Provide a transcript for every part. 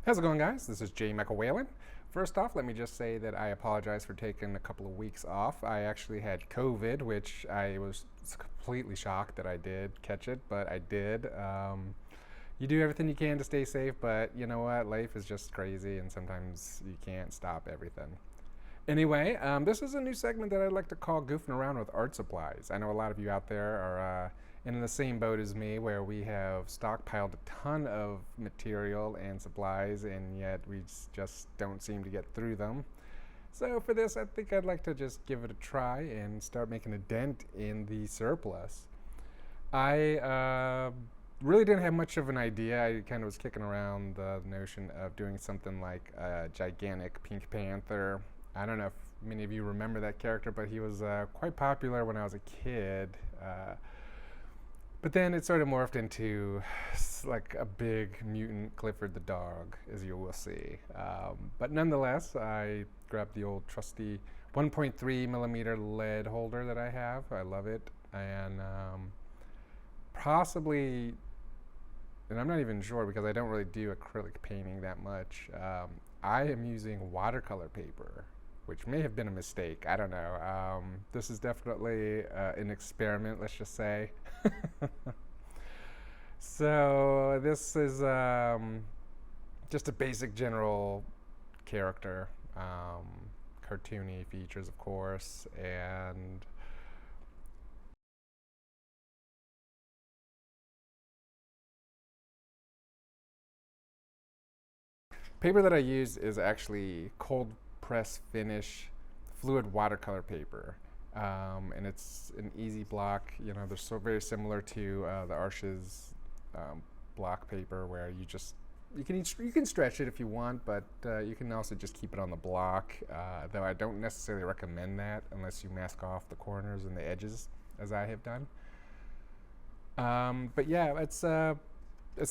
How's it going, guys? This is J. Michael Whalen. First off, let me just say that I apologize for taking a couple of weeks off. I actually had COVID, which I was completely shocked that I did catch it, but I did. You do everything you can to stay safe, but you know what? Life is just crazy, and sometimes you can't stop everything. Anyway, this is a new segment that I'd like to call Goofing Around with Art Supplies. I know a lot of you out there are in the same boat as me, where we have stockpiled a ton of material and supplies, and yet we just don't seem to get through them. So for this, I think I'd like to just give it a try and start making a dent in the surplus. I really didn't have much of an idea. I kind of was kicking around the notion of doing something like a gigantic Pink Panther. I don't know if many of you remember that character, but he was quite popular when I was a kid. But then it sort of morphed into like a big mutant Clifford the dog, as you will see. But nonetheless, I grabbed the old trusty 1.3 millimeter lead holder that I have. I love it. And possibly, and I'm not even sure because I don't really do acrylic painting that much, I am using watercolor paper, which may have been a mistake. I don't know. This is definitely an experiment, let's just say. So this is just a basic general character, cartoony features, of course, and paper that I use is actually cold press finish fluid watercolor paper. And it's an easy block. You know, they're so very similar to the Arches block paper, where you can stretch it if you want, but you can also just keep it on the block. Though I don't necessarily recommend that unless you mask off the corners and the edges, as I have done. But yeah, it's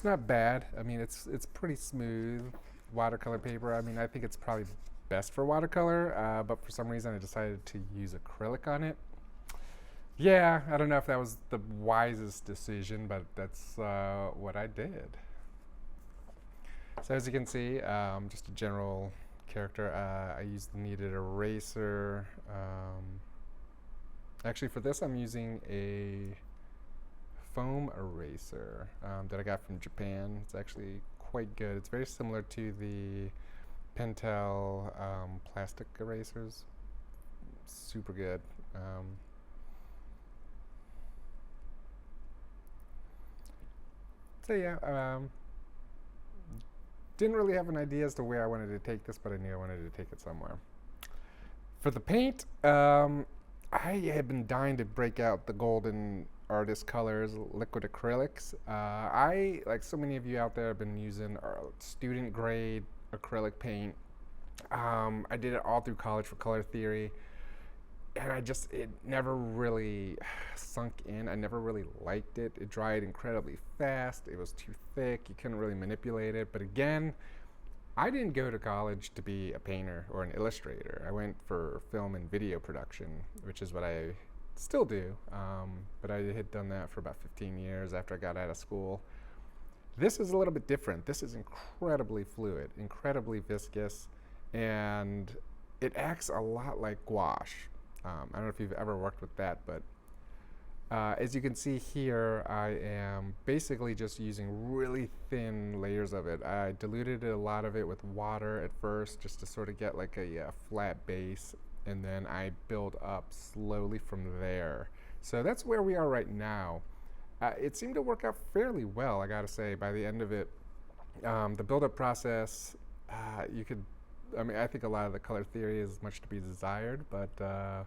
not bad. I mean, it's pretty smooth watercolor paper. I mean, I think it's probably best for watercolor, but for some reason I decided to use acrylic on it. Yeah, I don't know if that was the wisest decision, but that's what I did. So as you can see, just a general character. I used the kneaded eraser. Actually, for this I'm using a foam eraser that I got from Japan. It's actually quite good. It's very similar to the Pentel plastic erasers. Super good. So yeah, didn't really have an idea as to where I wanted to take this, but I knew I wanted to take it somewhere. For the paint, I had been dying to break out the Golden Artist Colors liquid acrylics. I, like so many of you out there, have been using student grade acrylic paint. I did it all through college for color theory, and it never really sunk in. I never really liked it. It dried incredibly fast. It was too thick. You couldn't really manipulate it. But again, I didn't go to college to be a painter or an illustrator. I went for film and video production, which is what I still do. But I had done that for about 15 years after I got out of school. This is a little bit different. This is incredibly fluid, incredibly viscous, and it acts a lot like gouache. I don't know if you've ever worked with that, but as you can see here, I am basically just using really thin layers of it. I diluted a lot of it with water at first just to sort of get like a flat base, and then I build up slowly from there. So that's where we are right now. It seemed to work out fairly well, I gotta say. By the end of it, the build-up process, I think a lot of the color theory is much to be desired, but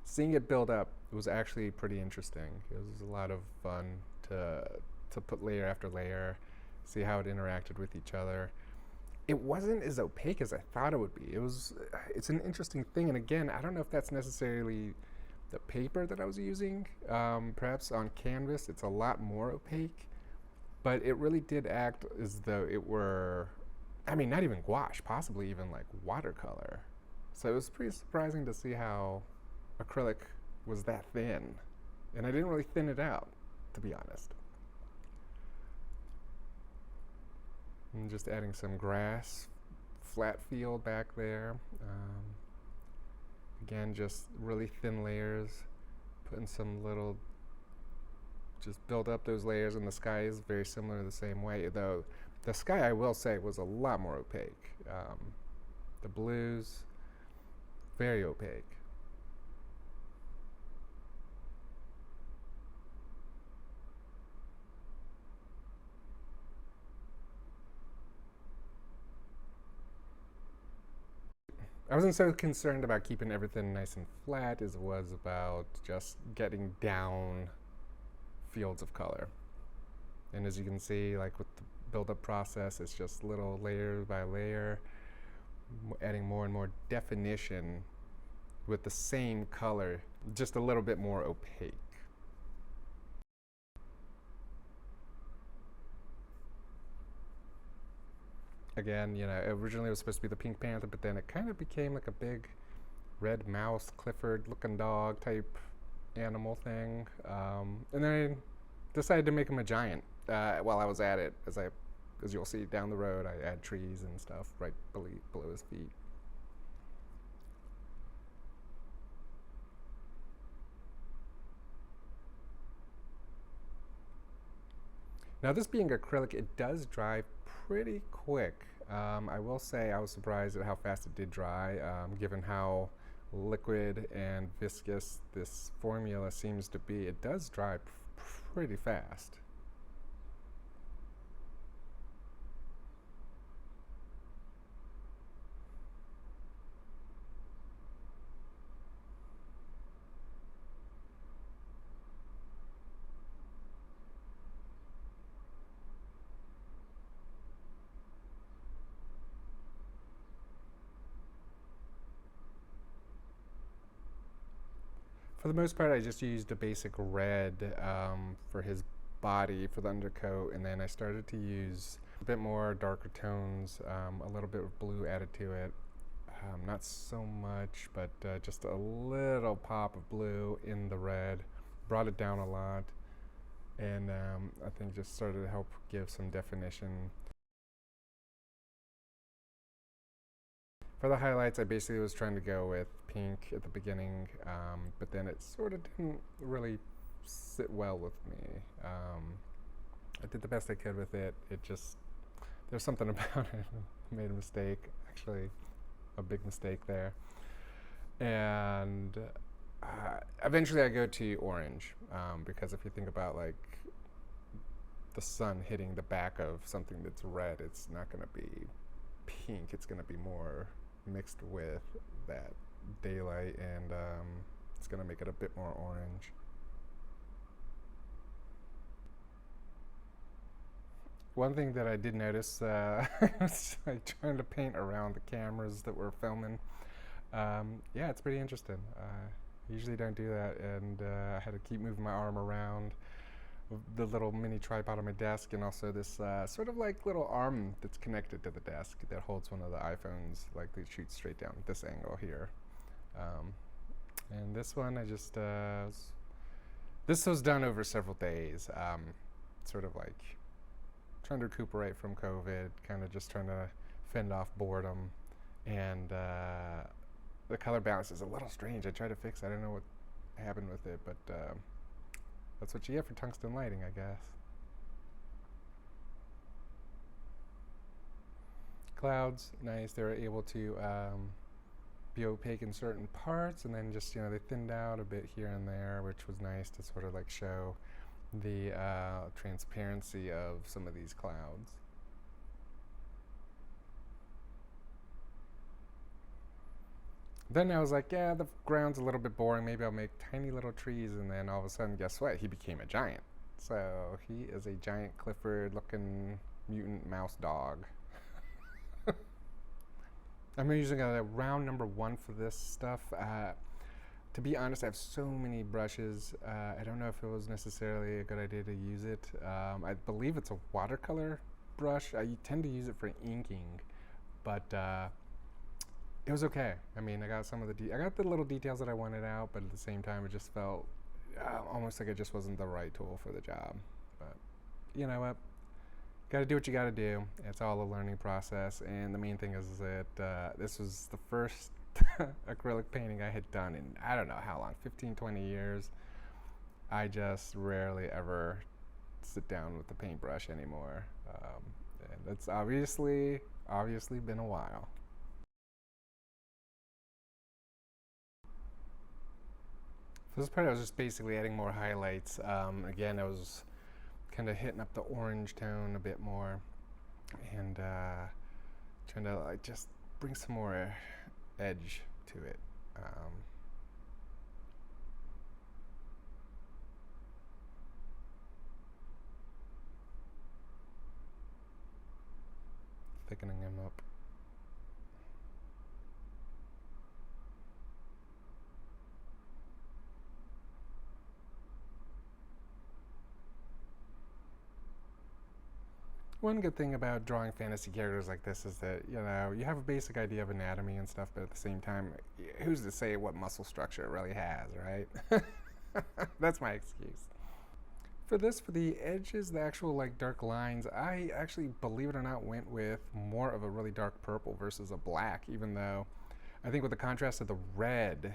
seeing it build up was actually pretty interesting. It was a lot of fun to put layer after layer, see how it interacted with each other. It wasn't as opaque as I thought it would be. It's an interesting thing, and again, I don't know if that's necessarily the paper that I was using. Perhaps on canvas it's a lot more opaque, but it really did act as though it were, I mean, not even gouache, possibly even like watercolor. So it was pretty surprising to see how acrylic was that thin, and I didn't really thin it out, to be honest. And just adding some grass, flat field back there. Again, just really thin layers, putting some little, just build up those layers, and the sky is very similar the same way, though the sky, I will say, was a lot more opaque. The blues, very opaque. I wasn't so concerned about keeping everything nice and flat as it was about just getting down fields of color. And as you can see, like with the build-up process, it's just little layer by layer, adding more and more definition with the same color, just a little bit more opaque. Again, you know, originally it was supposed to be the Pink Panther, but then it kind of became like a big red mouse, Clifford looking dog type animal thing. And then I decided to make him a giant while I was at it. As you'll see down the road, I add trees and stuff right below his feet. Now, this being acrylic, it does dry pretty quick. I will say I was surprised at how fast it did dry, given how liquid and viscous this formula seems to be. It does dry pretty fast. For the most part, I just used a basic red for his body, for the undercoat, and then I started to use a bit more darker tones, a little bit of blue added to it. Not so much, but just a little pop of blue in the red. Brought it down a lot, and I think just started to help give some definition. For the highlights, I basically was trying to go with pink at the beginning, but then it sort of didn't really sit well with me. I did the best I could with it. There's something about it. I made a mistake, actually, a big mistake there. And eventually I go to orange, because if you think about like the sun hitting the back of something that's red, it's not going to be pink. It's going to be more mixed with that daylight, and it's going to make it a bit more orange. One thing that I did notice, I was like trying to paint around the cameras that we're filming. Yeah, it's pretty interesting. I usually don't do that, and I had to keep moving my arm around the little mini tripod on my desk, and also this sort of like little arm that's connected to the desk that holds one of the iPhones, like that shoots straight down this angle here. And this one, this was done over several days, sort of like trying to recuperate from COVID, kind of just trying to fend off boredom, and the color balance is a little strange. I tried to fix it. I don't know what happened with it, but that's what you get for tungsten lighting, I guess. Clouds, nice. They were able to be opaque in certain parts, and then just, they thinned out a bit here and there, which was nice to sort of like show the transparency of some of these clouds. Then I was like, yeah, the ground's a little bit boring. Maybe I'll make tiny little trees. And then all of a sudden, guess what? He became a giant. So he is a giant Clifford-looking mutant mouse dog. I'm using a round number 1 for this stuff. To be honest, I have so many brushes. I don't know if it was necessarily a good idea to use it. I believe it's a watercolor brush. I tend to use it for inking, but it was okay. I mean, I got some of I got the little details that I wanted out, but at the same time, it just felt almost like it just wasn't the right tool for the job. But you know what? got to do what you got to do. It's all a learning process, and the main thing is that this was the first acrylic painting I had done in I don't know how long, 15, 20 years. I just rarely ever sit down with the paintbrush anymore, and it's obviously been a while. For this part, I was just basically adding more highlights. Again, I was kind of hitting up the orange tone a bit more, and trying to like just bring some more edge to it. Thickening him up. One good thing about drawing fantasy characters like this is that, you know, you have a basic idea of anatomy and stuff, but at the same time, who's to say what muscle structure it really has, right? That's my excuse. For this, for the edges, the actual like dark lines, I actually, believe it or not, went with more of a really dark purple versus a black, even though I think with the contrast of the red,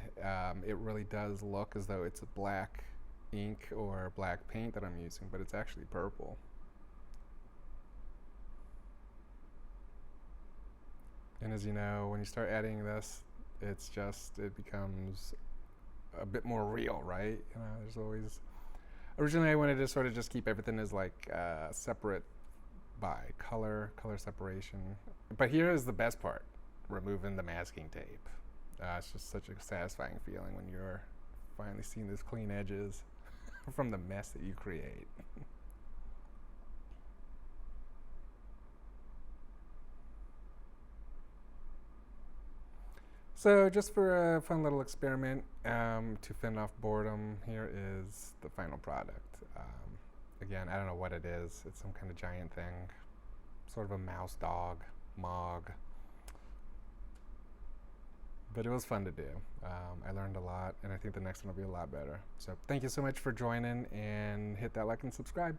it really does look as though it's a black ink or black paint that I'm using, but it's actually purple. And as you know, when you start adding this, it becomes a bit more real, right? You know, there's always, originally I wanted to sort of just keep everything as like separate by color separation. But here is the best part, removing the masking tape. It's just such a satisfying feeling when you're finally seeing those clean edges from the mess that you create. So just for a fun little experiment to fend off boredom, here is the final product. Again, I don't know what it is. It's some kind of giant thing, sort of a mouse dog, mog. But it was fun to do. I learned a lot, and I think the next one will be a lot better. So thank you so much for joining, and hit that like and subscribe.